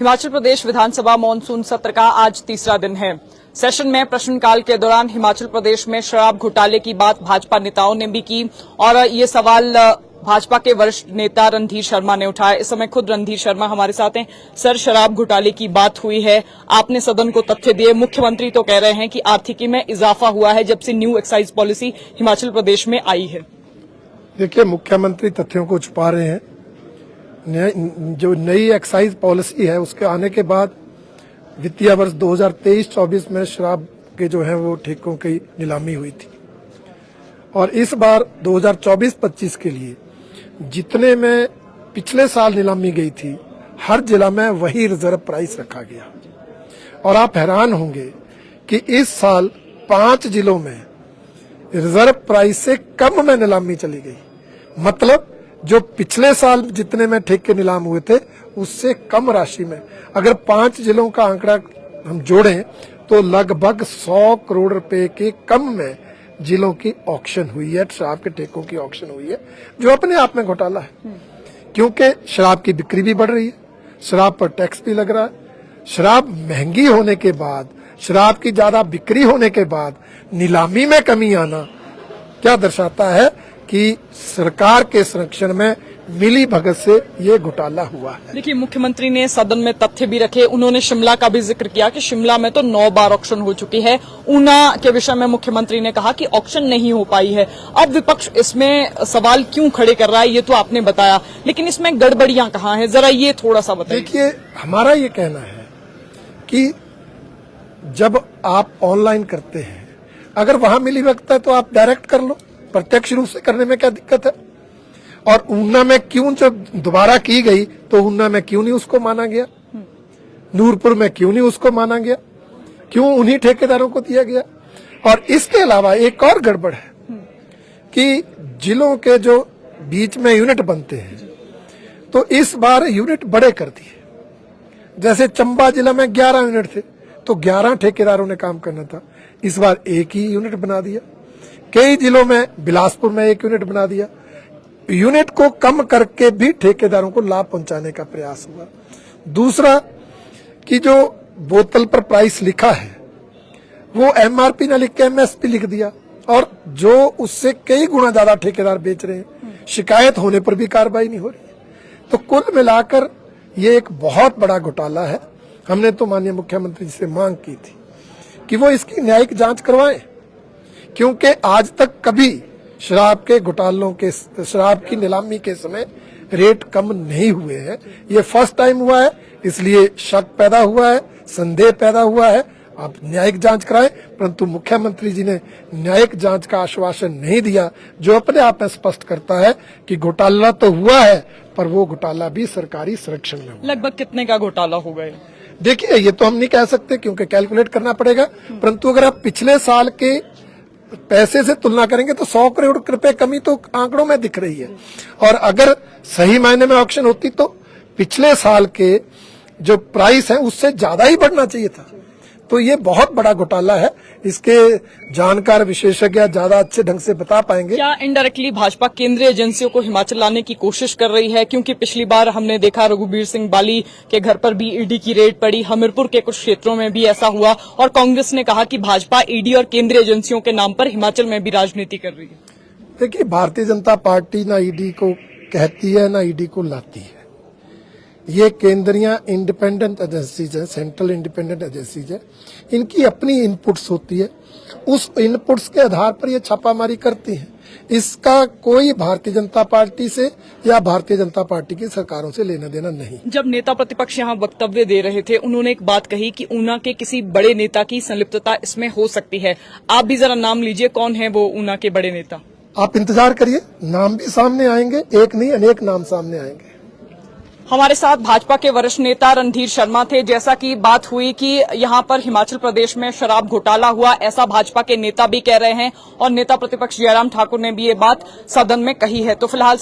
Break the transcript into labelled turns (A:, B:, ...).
A: हिमाचल प्रदेश विधानसभा monsoon सत्र का आज तीसरा दिन है। सेशन में प्रश्नकाल के दौरान हिमाचल प्रदेश में शराब घोटाले की बात भाजपा नेताओं ने भी की और ये सवाल भाजपा के वरिष्ठ नेता रणधीर शर्मा ने उठाया। इस समय खुद रणधीर शर्मा हमारे साथ हैं। सर, शराब घोटाले की बात हुई है, आपने सदन को तथ्य दिए। मुख्यमंत्री तो कह रहे हैं कि आर्थिकी में इजाफा हुआ है जब से new excise policy Himachal Pradesh में आई है।
B: देखिए, मुख्यमंत्री तथ्यों को छुपा रहे हैं। जो नई एक्साइज पॉलिसी है उसके आने के बाद वित्तीय वर्ष 2023-24 में शराब के जो है वो ठेकों की नीलामी हुई थी और इस बार 2024-25 के लिए जितने में पिछले साल नीलामी गई थी हर जिला में वही रिजर्व प्राइस रखा गया। और आप हैरान होंगे कि इस साल 5 जिलों में रिजर्व प्राइस से कम में नीलामी चली गई। मतलब जो पिछले साल जितने में ठेके नीलाम हुए थे उससे कम राशि में, अगर 5 जिलों का आंकड़ा हम जोड़ें तो लगभग 100 करोड़ रुपए के कम में जिलों की ऑक्शन हुई है, शराब के ठेकों की ऑक्शन हुई है, जो अपने आप में घोटाला है। क्योंकि शराब की बिक्री भी बढ़ रही है, शराब पर टैक्स भी लग रहा है। शराब महंगी होने के बाद, शराब की ज्यादा बिक्री होने के बाद नीलामी में कमी आना क्या दर्शाता है कि सरकार के संरक्षण में मिली भगत से ये घोटाला हुआ है।
A: देखिए, मुख्यमंत्री ने सदन में तथ्य भी रखे। उन्होंने शिमला का भी जिक्र किया कि शिमला में तो 9 बार ऑक्शन हो चुकी है। ऊना के विषय में मुख्यमंत्री ने कहा कि ऑक्शन नहीं हो पाई है। अब विपक्ष इसमें सवाल क्यों खड़े कर रहा है ये तो आपने बताया, लेकिन इसमें गड़बड़ियां कहाँ हैं, जरा ये थोड़ा सा बताइए।
B: देखिए, हमारा ये कहना है कि जब आप ऑनलाइन करते हैं, अगर वहां मिली भगत है तो आप डायरेक्ट कर लो, प्रत्यक्ष रूप से करने में क्या दिक्कत है। और ऊना में क्यों जब दोबारा की गई तो ऊना में क्यों नहीं उसको माना गया, नूरपुर में क्यों नहीं उसको माना गया, क्यों उन्हीं ठेकेदारों को दिया गया। और इसके अलावा एक और गड़बड़ है कि जिलों के जो बीच में यूनिट बनते हैं तो इस बार यूनिट बड़े कर दिए। जैसे चंबा जिला में 11 यूनिट थे तो 11 ठेकेदारों ने काम करना था, इस बार एक ही यूनिट बना दिया। कई जिलों में, बिलासपुर में 1 यूनिट बना दिया। यूनिट को कम करके भी ठेकेदारों को लाभ पहुंचाने का प्रयास हुआ। दूसरा कि जो बोतल पर प्राइस लिखा है वो एमआरपी न लिख के एमएसपी लिख दिया और जो उससे कई गुना ज्यादा ठेकेदार बेच रहे हैं, शिकायत होने पर भी कार्रवाई नहीं हो रही। तो कुल मिलाकर ये एक बहुत बड़ा घोटाला है। हमने तो माननीय मुख्यमंत्री जी से मांग की थी कि वो इसकी न्यायिक जांच करवाएं, क्योंकि आज तक कभी शराब के घोटालों के, शराब की नीलामी के समय रेट कम नहीं हुए हैं। ये फर्स्ट टाइम हुआ है, इसलिए शक पैदा हुआ है, संदेह पैदा हुआ है। आप न्यायिक जांच कराएं, परंतु मुख्यमंत्री जी ने न्यायिक जांच का आश्वासन नहीं दिया, जो अपने आप में स्पष्ट करता है कि घोटाला तो हुआ है पर वो घोटाला भी सरकारी संरक्षण में हुआ।
A: लगभग कितने का घोटाला हो गया?
B: देखिए, ये तो हम नहीं कह सकते क्योंकि कैलकुलेट करना पड़ेगा, परंतु अगर आप पिछले साल के पैसे से तुलना करेंगे तो 100 करोड़ रुपए कमी तो आंकड़ों में दिख रही है। और अगर सही मायने में ऑक्शन होती तो पिछले साल के जो प्राइस है उससे ज्यादा ही बढ़ना चाहिए था। तो ये बहुत बड़ा घोटाला है, इसके जानकार विशेषज्ञ ज्यादा अच्छे ढंग से बता पाएंगे।
A: क्या इनडायरेक्टली भाजपा केंद्रीय एजेंसियों को हिमाचल लाने की कोशिश कर रही है? क्योंकि पिछली बार हमने देखा रघुबीर सिंह बाली के घर पर भी ईडी की रेड पड़ी, हमीरपुर के कुछ क्षेत्रों में भी ऐसा हुआ और कांग्रेस ने कहा कि भाजपा ईडी और केंद्रीय एजेंसियों के नाम पर हिमाचल में भी राजनीति कर रही है।
B: देखिए, भारतीय जनता पार्टी ना ईडी को कहती है ना ईडी को लाती है। ये केंद्रीय इंडिपेंडेंट एजेंसीज है, सेंट्रल इंडिपेंडेंट एजेंसीज है, इनकी अपनी इनपुट्स होती है, उस इनपुट्स के आधार पर ये छापामारी करती हैं। इसका कोई भारतीय जनता पार्टी से या भारतीय जनता पार्टी की सरकारों से लेना देना नहीं।
A: जब नेता प्रतिपक्ष यहाँ वक्तव्य दे रहे थे, उन्होंने एक बात कही कि ऊना के किसी बड़े नेता की संलिप्तता इसमें हो सकती है। आप भी जरा नाम लीजिए, कौन है वो ऊना के बड़े नेता?
B: आप इंतजार करिए, नाम भी सामने आएंगे, एक नहीं अनेक नाम सामने आएंगे।
A: हमारे साथ भाजपा के वरिष्ठ नेता रणधीर शर्मा थे। जैसा कि बात हुई कि यहां पर हिमाचल प्रदेश में शराब घोटाला हुआ, ऐसा भाजपा के नेता भी कह रहे हैं और नेता प्रतिपक्ष जयराम ठाकुर ने भी ये बात सदन में कही है। तो फिलहाल